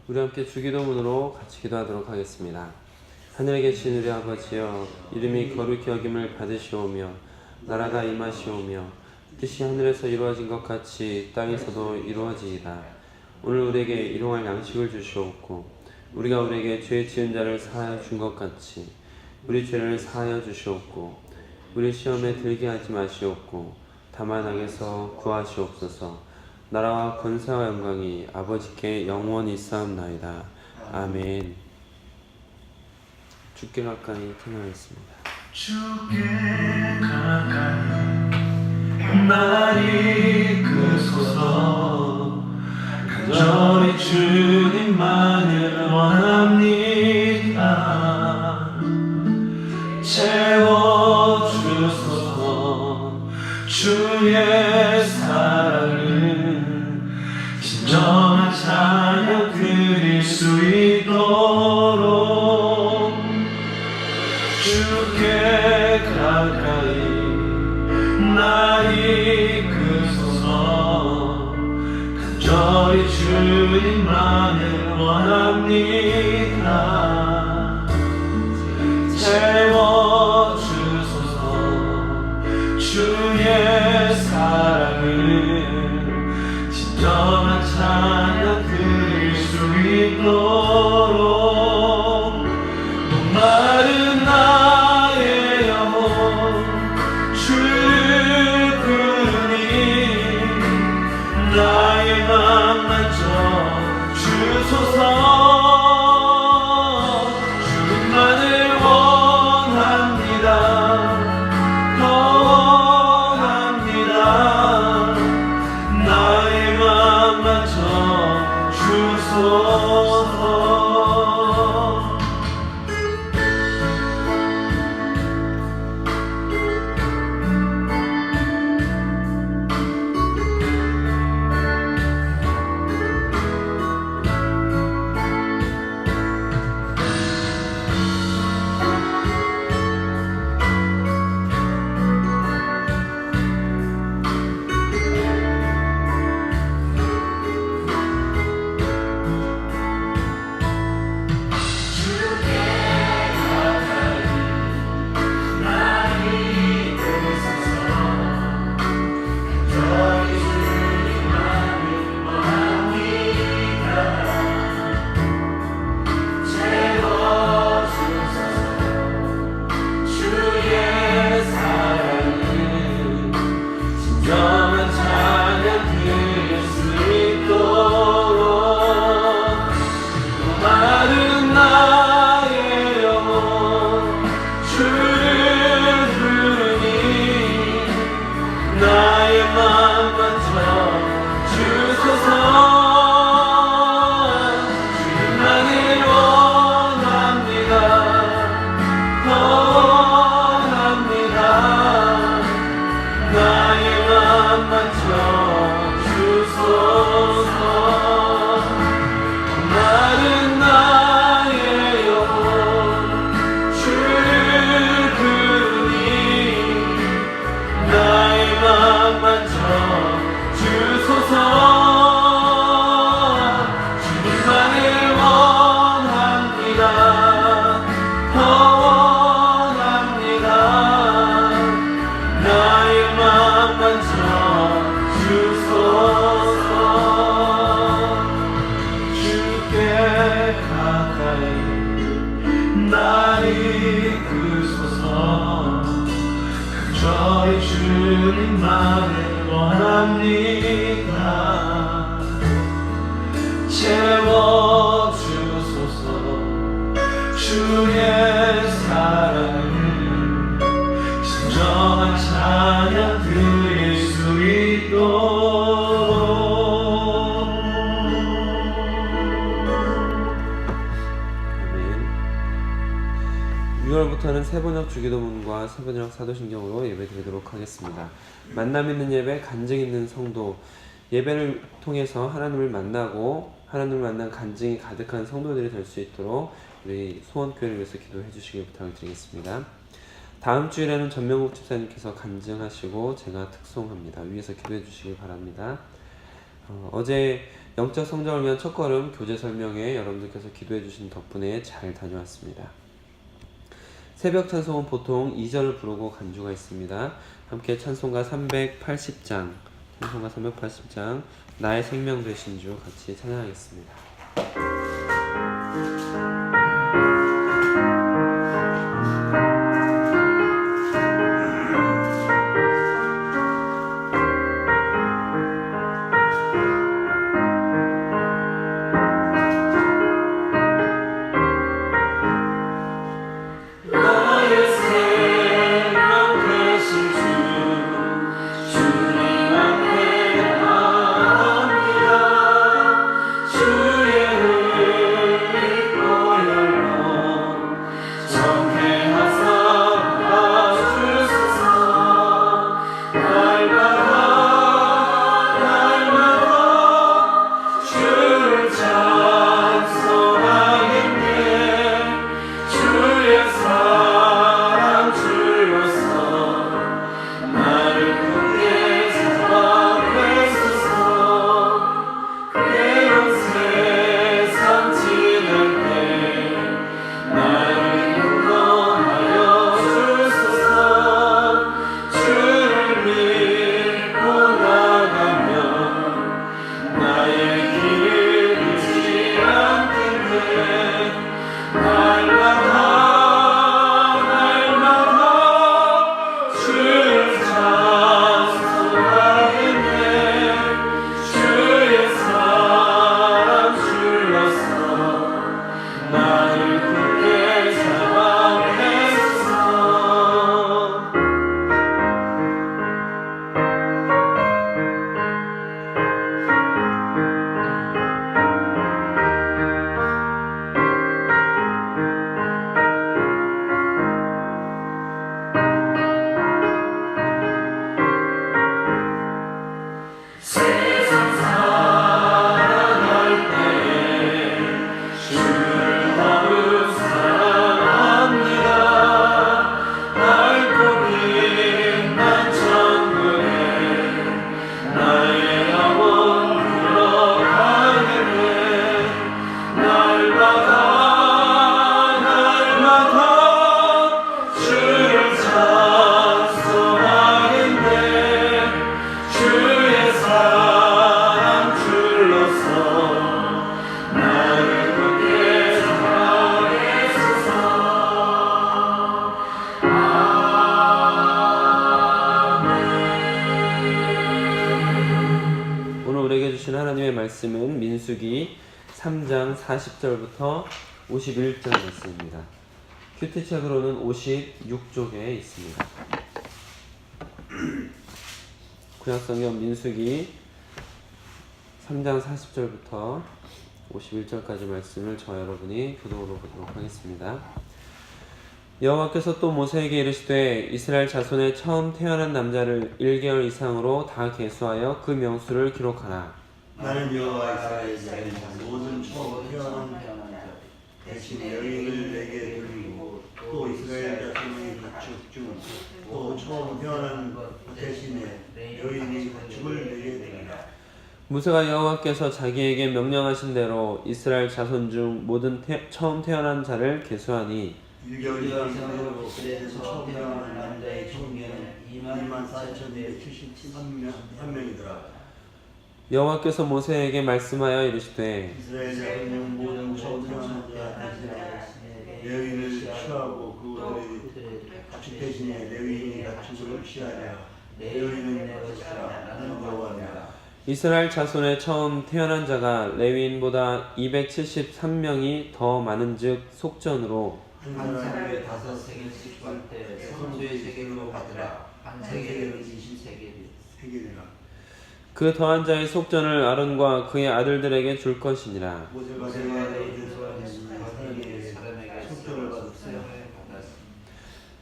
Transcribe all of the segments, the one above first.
우리 함께 주기도문으로 같이 기도하도록 하겠습니다. 하늘에 계신 우리 아버지여, 이름이 거룩히 여김을 받으시오며 나라가 임하시오며 뜻이 하늘에서 이루어진 것 같이 땅에서도 이루어지이다. 오늘 우리에게 일용할 양식을 주시옵고 우리가 우리에게 죄 지은 자를 사하여 준 것 같이 우리 죄를 사하여 주시옵고 우리 시험에 들게 하지 마시옵고 다만 악에서 구하시옵소서. 나라와 권세와 영광이 아버지께 영원히 있사옵나이다. 아멘. 주께 가까이 찬양하겠습니다. 주께 가까이 날 이끄소서. 간절히 주님만을 원합니다. 채워주소서. 주의 사랑을 진정한 찬양 드릴 수 있도록 주께 가까이 날 이끄소서. 간절히 주님만을 원합니다. 채워주소서. 주의 사랑을 진정한 찬양 드릴 수 있도록 목마른 나의 영혼 주를 부르니 나의 맘 만져 주소서. 주님만을 원합니다. 더 원합니다. 나의 맘 만져 주소서. 주님만을 원합니다. 채워주소서. 주의 사랑을 진정한 찬양 드릴 수 있도록. 아멘. 6월부터는 세번역 주기도문과 세번역 사도신경으로 예배드리도록 하겠습니다. 만남 있는 예배, 간증 있는 성도, 예배를 통해서 하나님을 만나고 하나님을 만난 간증이 가득한 성도들이 될 수 있도록 우리 소원교회를 위해서 기도해 주시길 부탁을 드리겠습니다. 다음 주일에는 전명국 집사님께서 간증하시고 제가 특송합니다. 위에서 기도해 주시길 바랍니다. 어제 영적 성장을 위한 첫걸음 교재 설명회 여러분들께서 기도해 주신 덕분에 잘 다녀왔습니다. 새벽 찬송은 보통 2절을 부르고 간주가 있습니다. 함께 찬송가 380장 나의 생명 되신 주 같이 찬양하겠습니다. 말씀은 민수기 3장 40절부터 51절 말씀입니다. 큐티책으로는 56쪽에 있습니다. 구약성경 민수기 3장 40절부터 51절까지 말씀을 저와 여러분이 교독으로 보도록 하겠습니다. 여호와께서 또 모세에게 이르시되 이스라엘 자손의 처음 태어난 남자를 1개월 이상으로 다 계수하여 그 명수를 기록하라. 나는 여호와 이스라엘 모든 처음 태어난 대신 여인을 내게 드리고 또 이스라엘 자손의 가축 중 또 처음 태어난 대신에 여인의 가축을 내게 드리라. 모세가 여호와께서 자기에게 명령하신 대로 이스라엘 자손 중 모든 처음 태어난 자를 계수하니 1개월 이상으로 그래서 처음 태어난 남자의 총계는 24,273명이더라. 여호와께서 모세에게 말씀하여 이르시되 이스라엘 자손 모든 처음 태어난 자 대신에 레위인을 취하고 그들의 가축 대신에 레위인의 가축을 취하랴. 레위인은 내 것이라. 나는 여호와니라. 이스라엘 자손의 처음 태어난 자가 레위인보다 273명이 더 많은즉 속전으로 한 사람에 5세겔씩 줄 때 성소의 세겔로 받으라. 한 세겔은 20세겔이라. 그 더한 자의 속전을 아론과 그의 아들들에게 줄 것이니라. 모세가 사람에게 속전을 받았어요.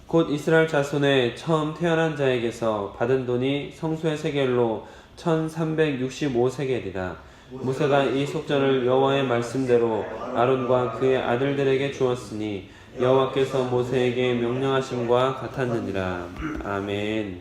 곧 이스라엘 자손의 처음 태어난 자에게서 받은 돈이 성소의 세겔로 1365세겔이라. 모세가 이 속전을 여호와의 말씀대로 아론과 그의 아들들에게 주었으니 여호와께서 모세에게 명령하심과 같았느니라. 아멘.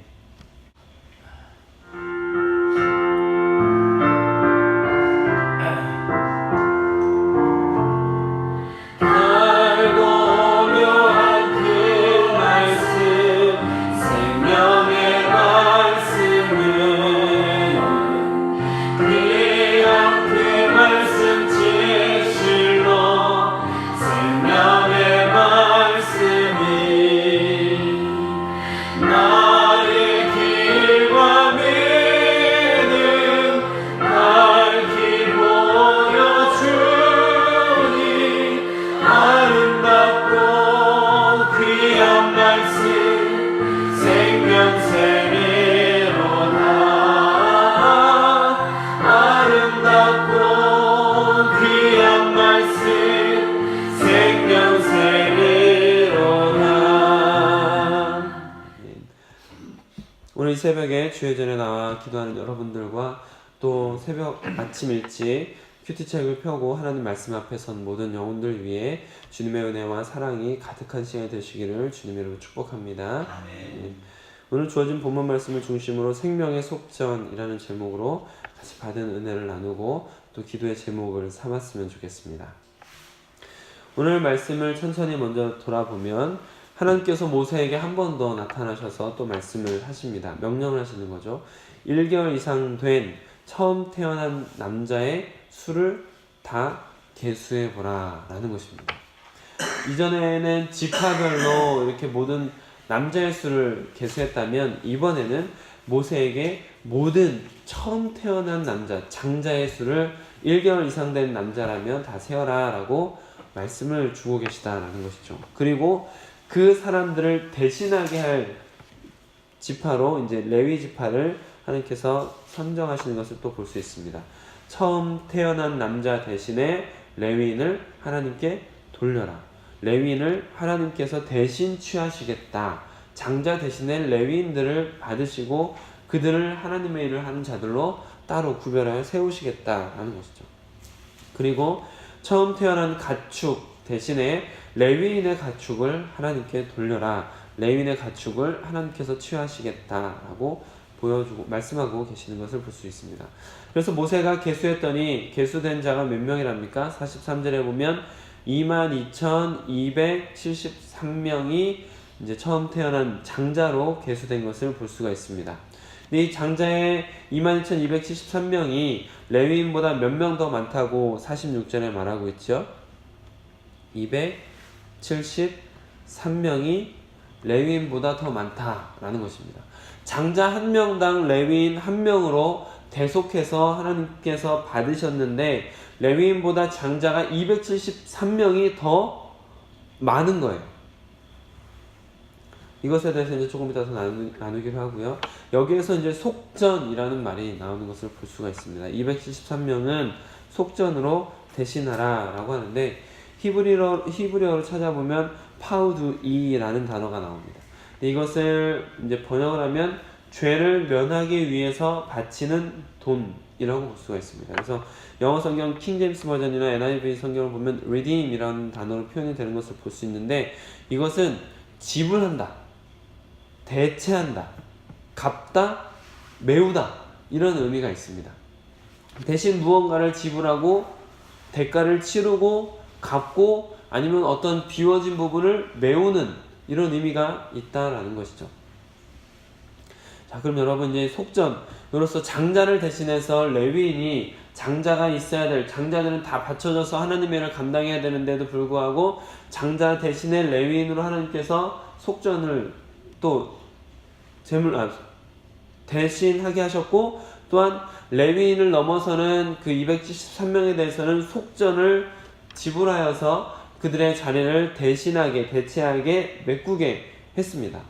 새벽에 주의 전에 나와 기도하는 여러분들과 또 새벽 아침 일찍 큐티책을 펴고 하나님 말씀 앞에 선 모든 영혼들 위해 주님의 은혜와 사랑이 가득한 시간이 되시기를 주님의 이름으로 축복합니다. 아멘. 오늘 주어진 본문 말씀을 중심으로 생명의 속전이라는 제목으로 같이 받은 은혜를 나누고 또 기도의 제목을 삼았으면 좋겠습니다. 오늘 말씀을 천천히 먼저 돌아보면 하나님께서 모세에게 한 번 더 나타나셔서 또 말씀을 하십니다. 명령을 하시는 거죠. 1개월 이상 된 처음 태어난 남자의 수를 다 계수해보라 라는 것입니다. 이전에는 지파별로 이렇게 모든 남자의 수를 계수했다면 이번에는 모세에게 모든 처음 태어난 남자, 장자의 수를 1개월 이상 된 남자라면 다 세어라 라고 말씀을 주고 계시다라는 것이죠. 그리고 그 사람들을 대신하게 할 지파로 이제 레위 지파를 하나님께서 선정하시는 것을 또 볼 수 있습니다. 처음 태어난 남자 대신에 레위인을 하나님께 돌려라. 레위인을 하나님께서 대신 취하시겠다. 장자 대신에 레위인들을 받으시고 그들을 하나님의 일을 하는 자들로 따로 구별하여 세우시겠다라는 것이죠. 그리고 처음 태어난 가축 대신에 레위인의 가축을 하나님께 돌려라. 레위인의 가축을 하나님께서 취하시겠다라고 보여주고 말씀하고 계시는 것을 볼 수 있습니다. 그래서 모세가 계수했더니 계수된 자가 몇 명이랍니까? 43절에 보면 22,273명이 이제 처음 태어난 장자로 계수된 것을 볼 수가 있습니다. 이 장자의 22,273명이 레위인보다 몇 명 더 많다고 46절에 말하고 있죠. 273명이 레위인보다 더 많다라는 것입니다. 장자 한 명당 레위인 한 명으로 대속해서 하나님께서 받으셨는데 레위인보다 장자가 273명이 더 많은 거예요. 이것에 대해서 이제 조금 이따 더 나누기로 하고요. 여기에서 이제 속전이라는 말이 나오는 것을 볼 수가 있습니다. 273명은 속전으로 대신하라 라고 하는데 히브리어로 찾아보면 파우두이라는 단어가 나옵니다. 이것을 이제 번역을 하면 죄를 면하기 위해서 바치는 돈이라고 볼 수가 있습니다. 그래서 영어 성경 킹제임스 버전이나 NIV 성경을 보면 redeem이라는 단어로 표현이 되는 것을 볼 수 있는데 이것은 지불한다, 대체한다, 갚다, 메우다 이런 의미가 있습니다. 대신 무언가를 지불하고 대가를 치르고 갚고 아니면 어떤 비워진 부분을 메우는 이런 의미가 있다라는 것이죠. 자, 그럼 여러분 이제 속전으로서 장자를 대신해서 레위인이 장자가 있어야 될 장자들은 다 받쳐져서 하나님의 일을 감당해야 되는데도 불구하고 장자 대신에 레위인으로 하나님께서 속전을 또 대신하게 하셨고 또한 레위인을 넘어서는 그 273명에 대해서는 속전을 지불하여서 그들의 자리를 대신하게 대체하게 메꾸게 했습니다.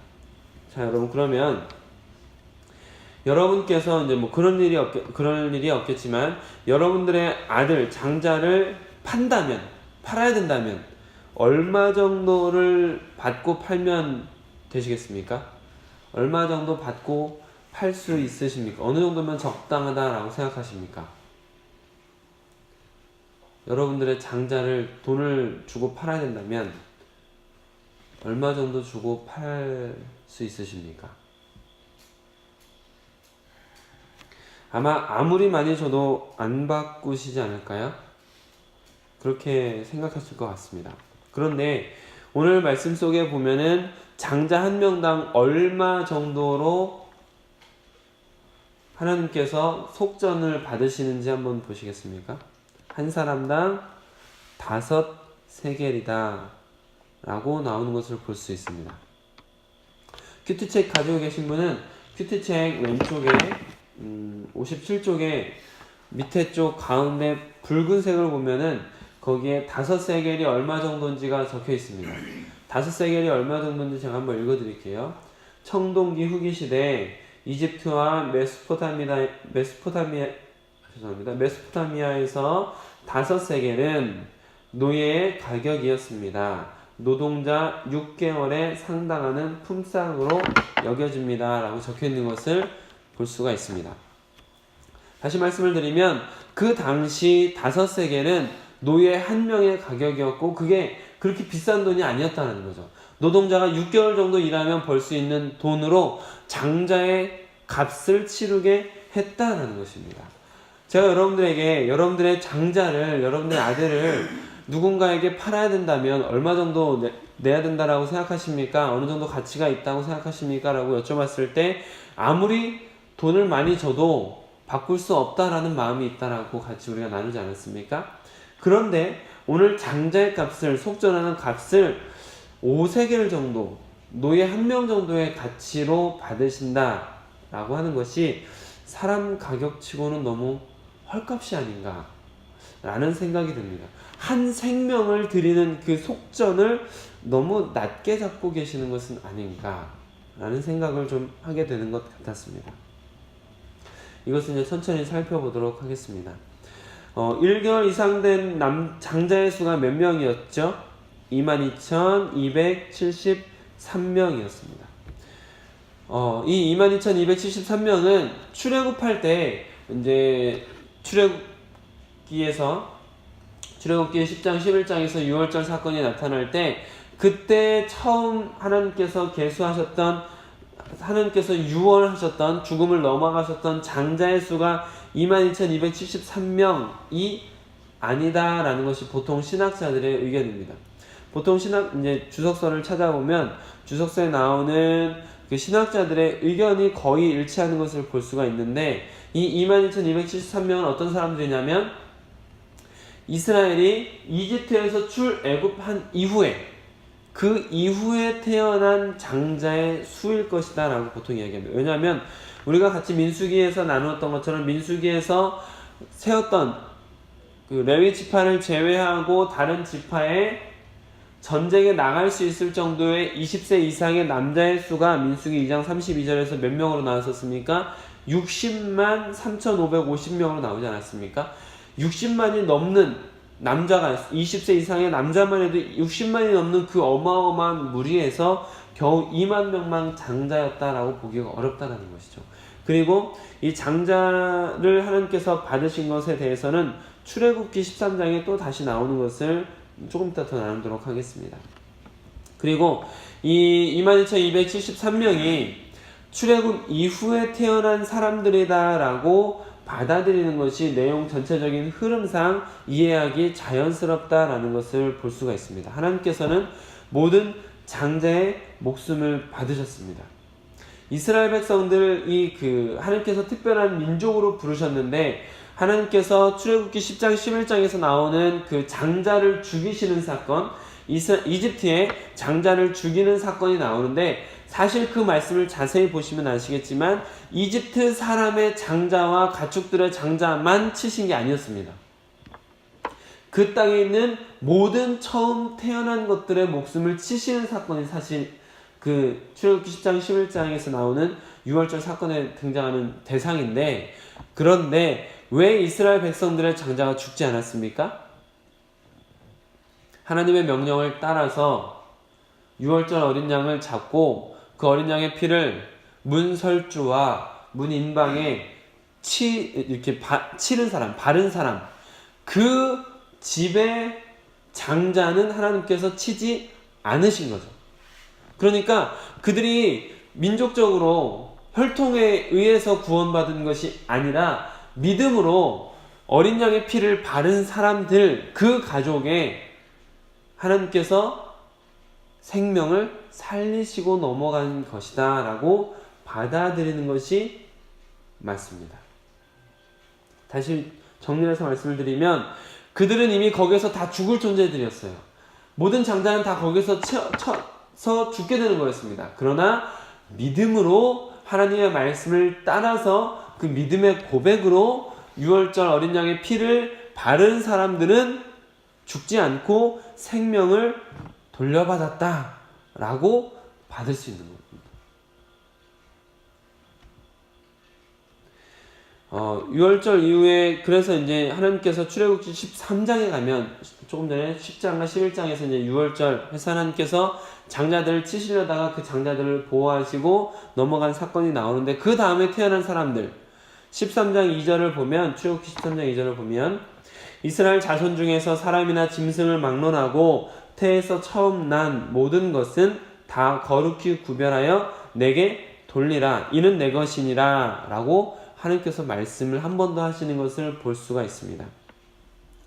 자, 여러분 그러면 여러분께서 이제 뭐 그런 일이 없겠지만 여러분들의 아들 장자를 팔아야 된다면 얼마 정도를 받고 팔면 되시겠습니까? 얼마 정도 받고 팔 수 있으십니까? 어느 정도면 적당하다라고 생각하십니까? 여러분들의 장자를 돈을 주고 팔아야 된다면 얼마 정도 주고 팔 수 있으십니까? 아마 아무리 많이 줘도 안 바꾸시지 않을까요? 그렇게 생각하실 것 같습니다. 그런데 오늘 말씀 속에 보면은 장자 한 명당 얼마 정도로 하나님께서 속전을 받으시는지 한번 보시겠습니까? 한 사람당 5 세겔이다 라고 나오는 것을 볼 수 있습니다. 큐티책 가지고 계신 분은 큐티책 왼쪽에 57쪽에 밑에 쪽 가운데 붉은색을 보면은 거기에 5 세겔이 얼마 정도인지가 적혀 있습니다. 5 세겔이 얼마 정도인지 제가 한번 읽어 드릴게요. 청동기 후기 시대에 이집트와 메소포타미아에서 5 세겔은 노예의 가격이었습니다. 노동자 6개월에 상당하는 품삯으로 여겨집니다 라고 적혀있는 것을 볼 수가 있습니다. 다시 말씀을 드리면 그 당시 5세겔은 노예 한 명의 가격이었고 그게 그렇게 비싼 돈이 아니었다는 거죠. 노동자가 6개월 정도 일하면 벌 수 있는 돈으로 장자의 값을 치르게 했다는 것입니다. 제가 여러분들에게 여러분들의 장자를, 여러분들의 아들을 누군가에게 팔아야 된다면 얼마 정도 내야 된다라고 생각하십니까? 어느 정도 가치가 있다고 생각하십니까? 라고 여쭤봤을 때 아무리 돈을 많이 줘도 바꿀 수 없다라는 마음이 있다라고 같이 우리가 나누지 않았습니까? 그런데 오늘 장자의 값을, 속전하는 값을 5세겔 정도, 노예 한 명 정도의 가치로 받으신다라고 하는 것이 사람 가격치고는 너무 헐값이 아닌가 라는 생각이 듭니다. 한 생명을 드리는 그 속전을 너무 낮게 잡고 계시는 것은 아닌가 라는 생각을 좀 하게 되는 것 같았습니다. 이것은 이제 천천히 살펴보도록 하겠습니다. 1개월 이상 된 장자의 수가 몇 명이었죠? 22,273명이었습니다. 이 22,273명은 출애굽할 때 이제 출애굽기의 10장 11장에서 6월절 사건이 나타날 때 그때 처음 하나님께서 유언하셨던 죽음을 넘어가셨던 장자의 수가 22,273명이 아니다라는 것이 보통 신학자들의 의견입니다. 보통 이제 주석서를 찾아보면 주석서에 나오는 그 신학자들의 의견이 거의 일치하는 것을 볼 수가 있는데 이 22,273명은 어떤 사람들이냐면 이스라엘이 이집트에서 출애굽한 이후에 그 이후에 태어난 장자의 수일 것이다 라고 보통 이야기합니다. 왜냐하면 우리가 같이 민수기에서 나누었던 것처럼 민수기에서 세웠던 그 레위 지파를 제외하고 다른 지파에 전쟁에 나갈 수 있을 정도의 20세 이상의 남자의 수가 민수기 2장 32절에서 몇 명으로 나왔었습니까? 60만 3,550명으로 나오지 않았습니까? 60만이 넘는 남자가 20세 이상의 남자만 해도 60만이 넘는 그 어마어마한 무리에서 겨우 2만 명만 장자였다라고 보기가 어렵다는 것이죠. 그리고 이 장자를 하나님께서 받으신 것에 대해서는 출애굽기 13장에 또 다시 나오는 것을 조금 이따 더 나누도록 하겠습니다. 그리고 이 22,273명이 출애굽 이후에 태어난 사람들이다라고 받아들이는 것이 내용 전체적인 흐름상 이해하기 자연스럽다라는 것을 볼 수가 있습니다. 하나님께서는 모든 장자의 목숨을 받으셨습니다. 이스라엘 백성들을 하나님께서 특별한 민족으로 부르셨는데 하나님께서 출애굽기 10장 11장에서 나오는 그 장자를 죽이시는 사건, 이집트의 장자를 죽이는 사건이 나오는데 사실 그 말씀을 자세히 보시면 아시겠지만 이집트 사람의 장자와 가축들의 장자만 치신 게 아니었습니다. 그 땅에 있는 모든 처음 태어난 것들의 목숨을 치시는 사건이 사실 그 출애굽기 10장 11장에서 나오는 6월절 사건에 등장하는 대상인데, 그런데 왜 이스라엘 백성들의 장자가 죽지 않았습니까? 하나님의 명령을 따라서 6월절 어린 양을 잡고 그 어린 양의 피를 문설주와 문인방에 이렇게 치른 사람, 바른 사람, 그 집의 장자는 하나님께서 치지 않으신 거죠. 그러니까 그들이 민족적으로 혈통에 의해서 구원받은 것이 아니라 믿음으로 어린 양의 피를 바른 사람들, 그 가족에 하나님께서 생명을 살리시고 넘어간 것이다 라고 받아들이는 것이 맞습니다. 다시 정리해서 말씀을 드리면 그들은 이미 거기서 다 죽을 존재들이었어요. 모든 장자는 다 거기서 쳐서 죽게 되는 거였습니다. 그러나 믿음으로 하나님의 말씀을 따라서 그 믿음의 고백으로 6월절 어린 양의 피를 바른 사람들은 죽지 않고 생명을 돌려받았다 라고 받을 수 있는 겁니다. 6월절 이후에 그래서 이제 하나님께서 출애굽기 13장에 가면 조금 전에 10장과 11장에서 이제 6월절 해서 하나님께서 장자들을 치시려다가 그 장자들을 보호하시고 넘어간 사건이 나오는데, 그 다음에 태어난 사람들 13장 2절을 보면, 출애굽기 13장 2절을 보면, 이스라엘 자손 중에서 사람이나 짐승을 막론하고 태에서 처음 난 모든 것은 다 거룩히 구별하여 내게 돌리라, 이는 내 것이니라 라고 하나님께서 말씀을 한 번 더 하시는 것을 볼 수가 있습니다.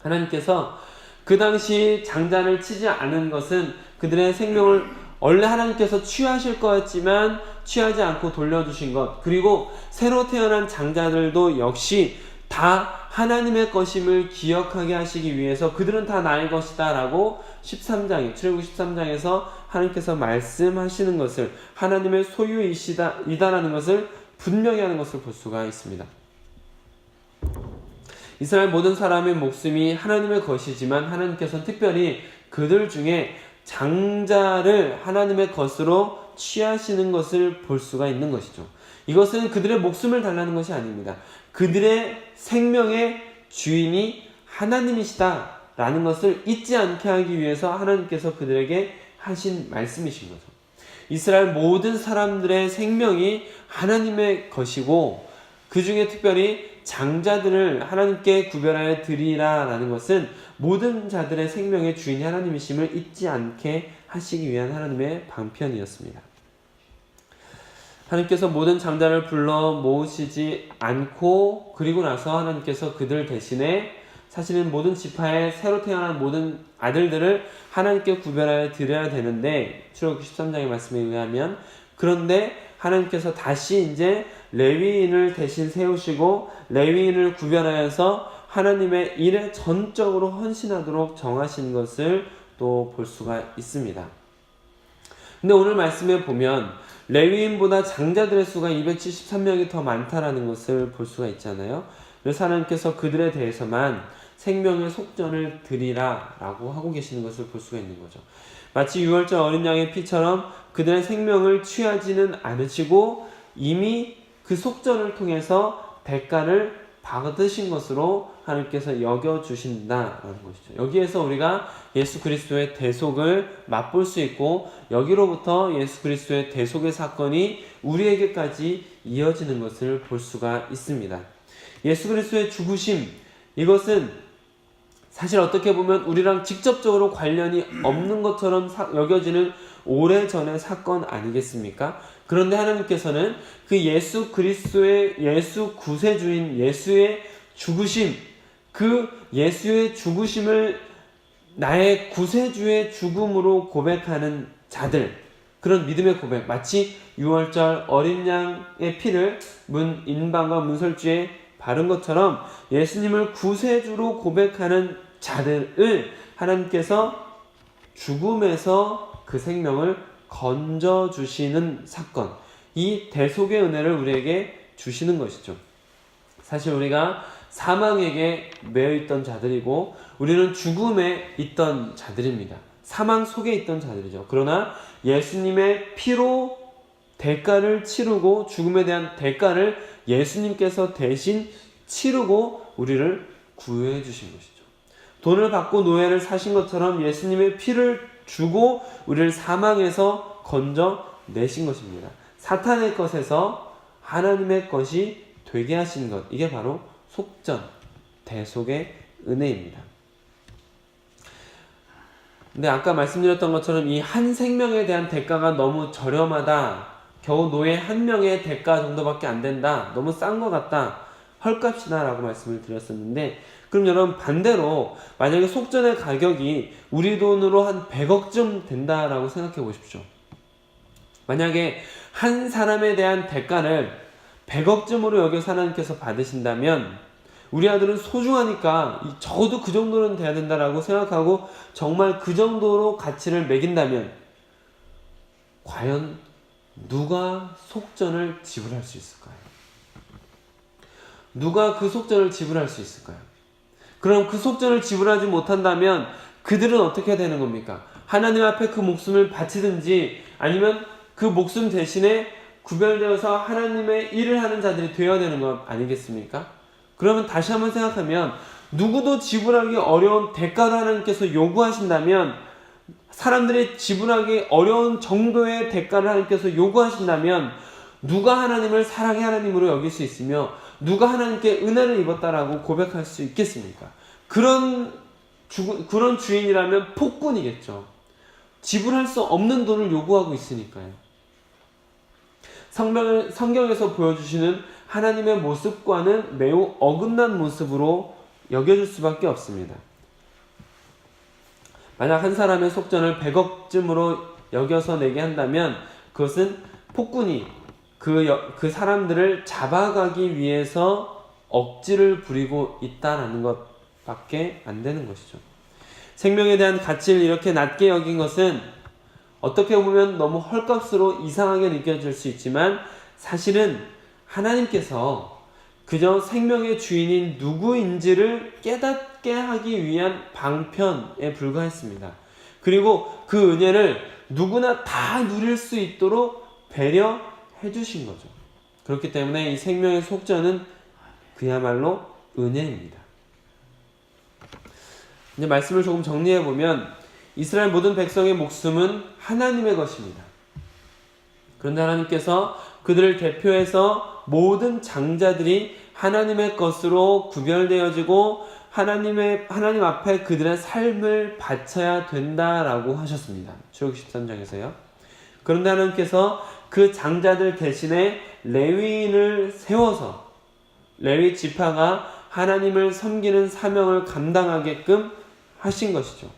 하나님께서 그 당시 장자를 치지 않은 것은 그들의 생명을 원래 하나님께서 취하실 거였지만 취하지 않고 돌려주신 것, 그리고 새로 태어난 장자들도 역시 다 하나님의 것임을 기억하게 하시기 위해서 그들은 다 나의 것이다 라고 13장에, 출애굽기 13장에서 하나님께서 말씀하시는 것을, 하나님의 소유이다라는 것을 분명히 하는 것을 볼 수가 있습니다. 이스라엘 모든 사람의 목숨이 하나님의 것이지만 하나님께서는 특별히 그들 중에 장자를 하나님의 것으로 취하시는 것을 볼 수가 있는 것이죠. 이것은 그들의 목숨을 달라는 것이 아닙니다. 그들의 생명의 주인이 하나님이시다 라는 것을 잊지 않게 하기 위해서 하나님께서 그들에게 하신 말씀이신 거죠. 이스라엘 모든 사람들의 생명이 하나님의 것이고, 그 중에 특별히 장자들을 하나님께 구별하여 드리라 라는 것은 모든 자들의 생명의 주인이 하나님이심을 잊지 않게 하시기 위한 하나님의 방편이었습니다. 하나님께서 모든 장자를 불러 모으시지 않고, 그리고 나서 하나님께서 그들 대신에 사실은 모든 지파의 새로 태어난 모든 아들들을 하나님께 구별하여 드려야 되는데, 출애굽기 13장의 말씀에 의하면, 그런데 하나님께서 다시 이제 레위인을 대신 세우시고 레위인을 구별하여서 하나님의 일에 전적으로 헌신하도록 정하신 것을 또 볼 수가 있습니다. 근데 오늘 말씀에 보면 레위인보다 장자들의 수가 273명이 더 많다라는 것을 볼 수가 있잖아요. 그래서 하나님께서 그들에 대해서만 생명의 속전을 드리라 라고 하고 계시는 것을 볼 수가 있는 거죠. 마치 6월절 어린 양의 피처럼 그들의 생명을 취하지는 않으시고 이미 그 속전을 통해서 대가를 받으신 것으로 하나님께서 여겨주신다라는 것이죠. 여기에서 우리가 예수 그리스도의 대속을 맛볼 수 있고, 여기로부터 예수 그리스도의 대속의 사건이 우리에게까지 이어지는 것을 볼 수가 있습니다. 예수 그리스도의 죽으심, 이것은 사실 어떻게 보면 우리랑 직접적으로 관련이 없는 것처럼 여겨지는 오래전의 사건 아니겠습니까? 그런데 하나님께서는 그 예수 그리스도의 예수 구세주인 예수의 죽으심, 그 예수의 죽으심을 나의 구세주의 죽음으로 고백하는 자들, 그런 믿음의 고백, 마치 6월절 어린 양의 피를 인방과 문설주에 바른 것처럼 예수님을 구세주로 고백하는 자들을 하나님께서 죽음에서 그 생명을 건져주시는 사건, 이 대속의 은혜를 우리에게 주시는 것이죠. 사실 우리가 사망에게 매여있던 자들이고 우리는 죽음에 있던 자들입니다. 사망 속에 있던 자들이죠. 그러나 예수님의 피로 대가를 치르고, 죽음에 대한 대가를 예수님께서 대신 치르고 우리를 구해 주신 것이죠. 돈을 받고 노예를 사신 것처럼 예수님의 피를 주고 우리를 사망에서 건져내신 것입니다. 사탄의 것에서 하나님의 것이 되게 하신 것, 이게 바로 속전, 대속의 은혜입니다. 근데 아까 말씀드렸던 것처럼 이 한 생명에 대한 대가가 너무 저렴하다, 겨우 노예 한 명의 대가 정도밖에 안 된다, 너무 싼 것 같다, 헐값이다 라고 말씀을 드렸었는데, 그럼 여러분 반대로 만약에 속전의 가격이 우리 돈으로 한 100억쯤 된다라고 생각해 보십시오. 만약에 한 사람에 대한 대가를 100억쯤으로 여겨서 하나님께서 받으신다면 우리 아들은 소중하니까 적어도 그 정도는 돼야 된다라고 생각하고 정말 그 정도로 가치를 매긴다면 과연 누가 속전을 지불할 수 있을까요? 누가 그 속전을 지불할 수 있을까요? 그럼 그 속전을 지불하지 못한다면 그들은 어떻게 되는 겁니까? 하나님 앞에 그 목숨을 바치든지 아니면 그 목숨 대신에 구별되어서 하나님의 일을 하는 자들이 되어야 되는 것 아니겠습니까? 그러면 다시 한번 생각하면 누구도 지불하기 어려운 대가를 하나님께서 요구하신다면, 사람들이 지불하기 어려운 정도의 대가를 하나님께서 요구하신다면 누가 하나님을 사랑의 하나님으로 여길 수 있으며 누가 하나님께 은혜를 입었다라고 고백할 수 있겠습니까? 그런 주인이라면 폭군이겠죠. 지불할 수 없는 돈을 요구하고 있으니까요. 성경에서 보여주시는 하나님의 모습과는 매우 어긋난 모습으로 여겨질 수밖에 없습니다. 만약 한 사람의 속전을 100억쯤으로 여겨서 내게 한다면 그것은 폭군이 그 사람들을 잡아가기 위해서 억지를 부리고 있다는 것밖에 안 되는 것이죠. 생명에 대한 가치를 이렇게 낮게 여긴 것은 어떻게 보면 너무 헐값으로 이상하게 느껴질 수 있지만 사실은 하나님께서 그저 생명의 주인인 누구인지를 깨닫게 하기 위한 방편에 불과했습니다. 그리고 그 은혜를 누구나 다 누릴 수 있도록 배려해 주신 거죠. 그렇기 때문에 이 생명의 속전은 그야말로 은혜입니다. 이제 말씀을 조금 정리해 보면 이스라엘 모든 백성의 목숨은 하나님의 것입니다. 그런데 하나님께서 그들을 대표해서 모든 장자들이 하나님의 것으로 구별되어지고 하나님 앞에 그들의 삶을 바쳐야 된다라고 하셨습니다. 출애굽기 13장에서요. 그런데 하나님께서 그 장자들 대신에 레위인을 세워서 레위 지파가 하나님을 섬기는 사명을 감당하게끔 하신 것이죠.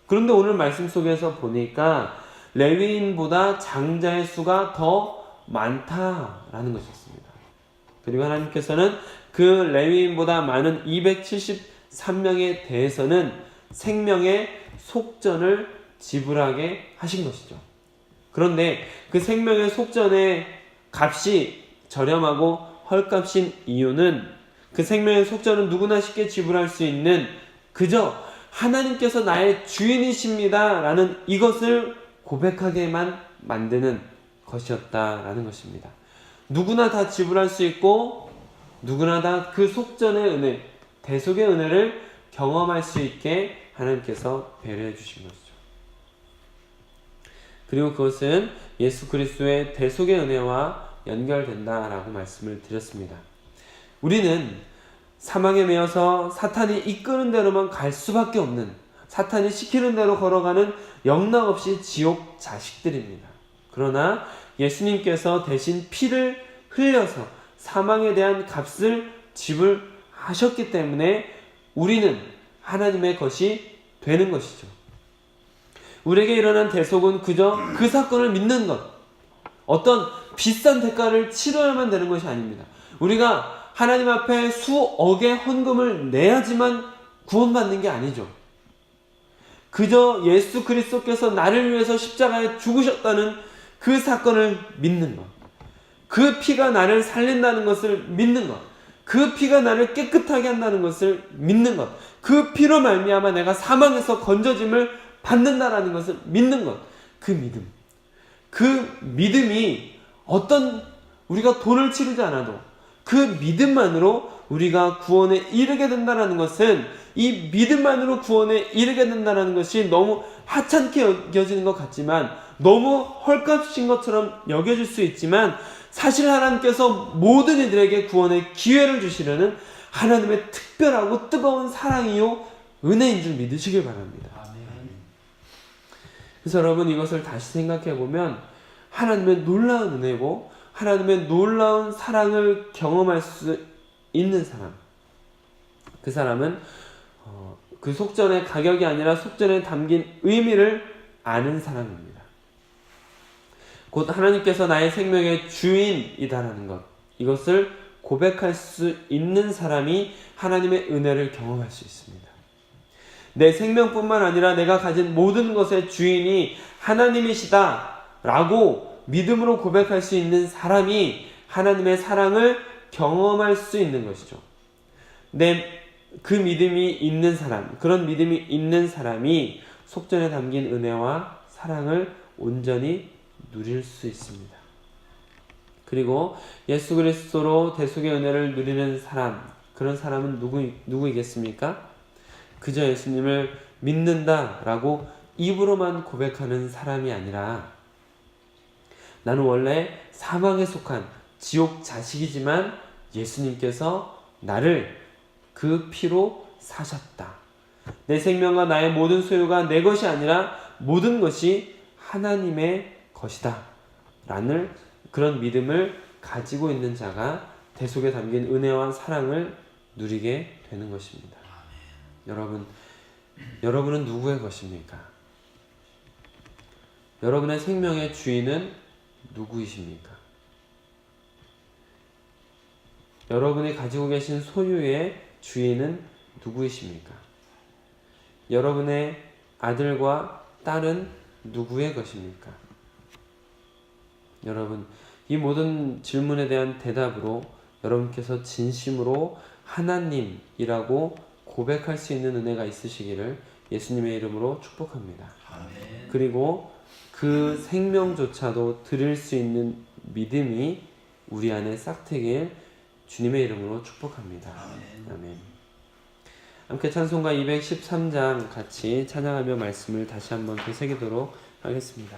그런데 오늘 말씀 속에서 보니까 레위인보다 장자의 수가 더 많다라는 것이었습니다. 그리고 하나님께서는 그 레위인보다 많은 273명에 대해서는 생명의 속전을 지불하게 하신 것이죠. 그런데 그 생명의 속전의 값이 저렴하고 헐값인 이유는 그 생명의 속전은 누구나 쉽게 지불할 수 있는 그저 하나님께서 나의 주인이십니다 라는 이것을 고백하게만 만드는 것이었다라는 것입니다. 누구나 다 지불할 수 있고 누구나 다 그 속전의 은혜, 대속의 은혜를 경험할 수 있게 하나님께서 배려해 주신 것이죠. 그리고 그것은 예수 그리스도의 대속의 은혜와 연결된다라고 말씀을 드렸습니다. 우리는 사망에 매여서 사탄이 이끄는 대로만 갈 수밖에 없는, 사탄이 시키는 대로 걸어가는 영락없이 지옥 자식들입니다. 그러나 예수님께서 대신 피를 흘려서 사망에 대한 값을 지불하셨기 때문에 우리는 하나님의 것이 되는 것이죠. 우리에게 일어난 대속은 그저 그 사건을 믿는 것, 어떤 비싼 대가를 치러야만 되는 것이 아닙니다. 우리가 하나님 앞에 수억의 헌금을 내야지만 구원받는 게 아니죠. 그저 예수 그리스도께서 나를 위해서 십자가에 죽으셨다는 그 사건을 믿는 것, 그 피가 나를 살린다는 것을 믿는 것, 그 피가 나를 깨끗하게 한다는 것을 믿는 것, 그 피로 말미암아 내가 사망에서 건져짐을 받는다라는 것을 믿는 것, 그 믿음, 그 믿음이 우리가 돈을 치르지 않아도 그 믿음만으로 우리가 구원에 이르게 된다는 것은, 이 믿음만으로 구원에 이르게 된다는 것이 너무 하찮게 여겨지는 것 같지만, 너무 헐값인 것처럼 여겨질 수 있지만, 사실 하나님께서 모든 이들에게 구원의 기회를 주시려는 하나님의 특별하고 뜨거운 사랑이요 은혜인 줄 믿으시길 바랍니다. 그래서 여러분, 이것을 다시 생각해 보면 하나님의 놀라운 은혜고 하나님의 놀라운 사랑을 경험할 수 있는 사람, 그 사람은 그 속전의 가격이 아니라 속전에 담긴 의미를 아는 사람입니다. 곧 하나님께서 나의 생명의 주인이다라는 것, 이것을 고백할 수 있는 사람이 하나님의 은혜를 경험할 수 있습니다. 내 생명뿐만 아니라 내가 가진 모든 것의 주인이 하나님이시다 라고 믿음으로 고백할 수 있는 사람이 하나님의 사랑을 경험할 수 있는 것이죠. 그 믿음이 있는 사람, 그런 믿음이 있는 사람이 속전에 담긴 은혜와 사랑을 온전히 누릴 수 있습니다. 그리고 예수 그리스도로 대속의 은혜를 누리는 사람, 그런 사람은 누구이겠습니까? 그저 예수님을 믿는다라고 입으로만 고백하는 사람이 아니라 나는 원래 사망에 속한 지옥 자식이지만 예수님께서 나를 그 피로 사셨다. 내 생명과 나의 모든 소유가 내 것이 아니라 모든 것이 하나님의 것이다. 라는 그런 믿음을 가지고 있는 자가 대속에 담긴 은혜와 사랑을 누리게 되는 것입니다. 여러분은 누구의 것입니까? 여러분의 생명의 주인은 누구이십니까? 여러분이 가지고 계신 소유의 주인은 누구이십니까? 여러분의 아들과 딸은 누구의 것입니까? 여러분, 이 모든 질문에 대한 대답으로 여러분께서 진심으로 하나님이라고 고백할 수 있는 은혜가 있으시기를 예수님의 이름으로 축복합니다. 아멘. 그리고 그 생명조차도 드릴 수 있는 믿음이 우리 안에 싹트길 주님의 이름으로 축복합니다. 아멘. 함께 찬송가 213장 같이 찬양하며 말씀을 다시 한번 되새기도록 하겠습니다.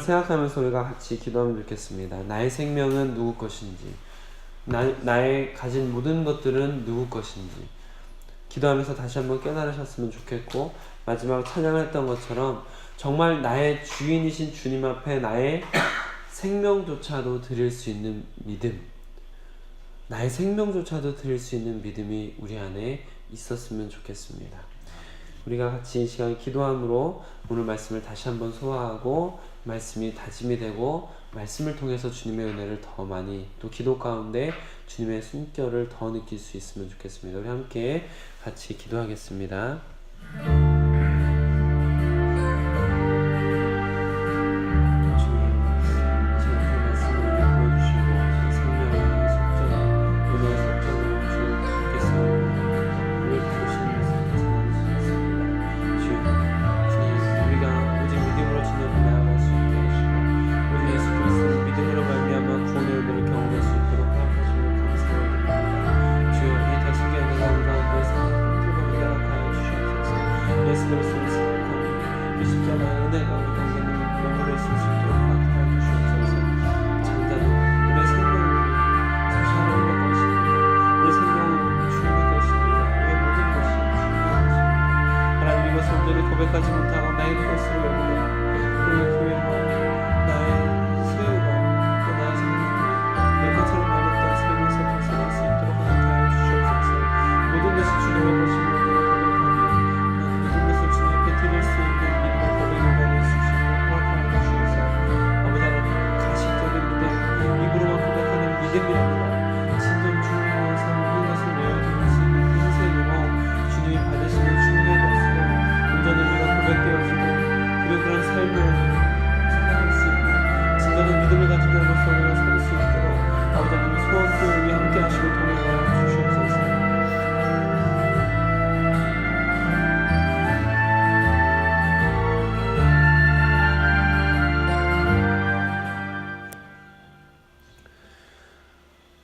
생각하면서 우리가 같이 기도하면 좋겠습니다. 나의 생명은 누구 것인지, 나의 가진 모든 것들은 누구 것인지 기도하면서 다시 한번 깨달으셨으면 좋겠고, 마지막 찬양했던 것처럼 정말 나의 주인이신 주님 앞에 나의 생명조차도 드릴 수 있는 믿음, 나의 생명조차도 드릴 수 있는 믿음이 우리 안에 있었으면 좋겠습니다. 우리가 같이 이 시간 기도함으로 오늘 말씀을 다시 한번 소화하고 말씀이 다짐이 되고 말씀을 통해서 주님의 은혜를 더 많이 또 기도 가운데 주님의 숨결을 더 느낄 수 있으면 좋겠습니다. 우리 함께 같이 기도하겠습니다. 고백하지 못하고 나의 것으로 여기고 그리고 교회와 나의 소유가 또 나의 생명이 내 것처럼 말했던 삶에서 벗어날 수 있도록 허락하여 주시옵소서. 모든 것이 주님의 것임을 고백하며 모든 것을 주님 앞에 드릴 수 있는 믿음의 고백을 받을 수 있도록 허락하여 주시옵소서. 아버지 하나님 가식적인 믿음 입으로만 고백하는 믿음이 아니라 진정 주님을 위해서 모든 것을 내어드릴 수 있는 인생으로 주님이 받으시는 주님의 것으로 온전히 우리가 고백되어지고 그리고 그런 삶을 살아갈 수 있고 진정한 믿음을 가진 자로서 우리가 살 수 있도록 아버지 하나님 소원교회 위에 함께 하시고 동행하여 주시옵소서.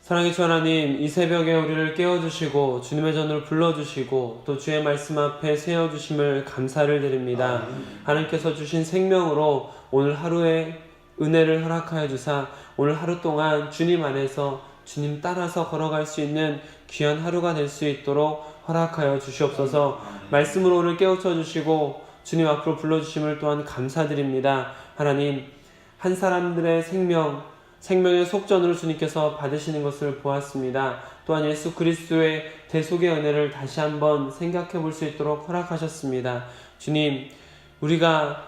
사랑의 주 하나님, 이 새벽에 우리를 깨워주시고 주님의 전으로 불러주시고 또 주의 말씀 앞에 세워주심을 감사를 드립니다. 하나님께서 주신 생명으로 오늘 하루에 은혜를 허락하여 주사 오늘 하루 동안 주님 안에서 주님 따라서 걸어갈 수 있는 귀한 하루가 될 수 있도록 허락하여 주시옵소서. 말씀으로 오늘 깨우쳐 주시고 주님 앞으로 불러주심을 또한 감사드립니다. 하나님, 한 사람들의 생명의 속전으로 주님께서 받으시는 것을 보았습니다. 또한 예수 그리스도의 대속의 은혜를 다시 한번 생각해 볼 수 있도록 허락하셨습니다. 주님, 우리가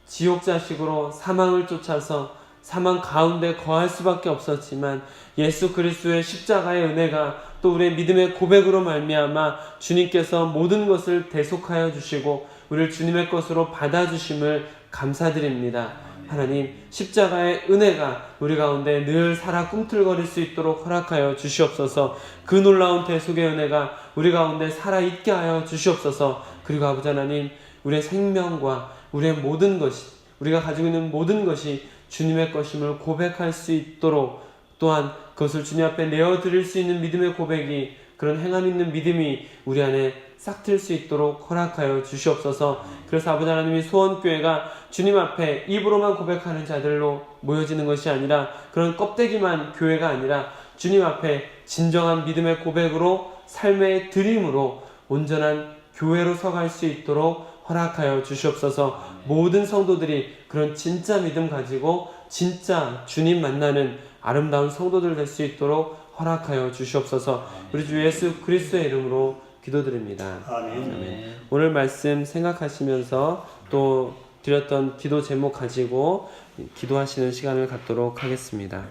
지옥 자식으로 사망을 쫓아서 사망 가운데 거할 수밖에 없었지만 예수 그리스도의 십자가의 은혜가 또 우리의 믿음의 고백으로 말미암아 주님께서 모든 것을 대속하여 주시고 우리를 주님의 것으로 받아주심을 감사드립니다. 하나님, 십자가의 은혜가 우리 가운데 늘 살아 꿈틀거릴 수 있도록 허락하여 주시옵소서. 그 놀라운 대속의 은혜가 우리 가운데 살아있게 하여 주시옵소서. 그리고 아버지 하나님, 우리의 생명과 우리의 모든 것이, 우리가 가지고 있는 모든 것이 주님의 것임을 고백할 수 있도록 또한 그것을 주님 앞에 내어드릴 수 있는 믿음의 고백이, 그런 행함 있는 믿음이 우리 안에 싹틀 수 있도록 허락하여 주시옵소서. 그래서 아버지 하나님이 소원교회가 주님 앞에 입으로만 고백하는 자들로 모여지는 것이 아니라 그런 껍데기만 교회가 아니라 주님 앞에 진정한 믿음의 고백으로 삶의 드림으로 온전한 교회로 서갈 수 있도록 허락하여 주시옵소서. 모든 성도들이 그런 진짜 믿음 가지고 진짜 주님 만나는 아름다운 성도들 될 수 있도록 허락하여 주시옵소서. 우리 주 예수 그리스도의 이름으로 기도드립니다. 아멘. 오늘 말씀 생각하시면서 또 드렸던 기도 제목 가지고 기도하시는 시간을 갖도록 하겠습니다.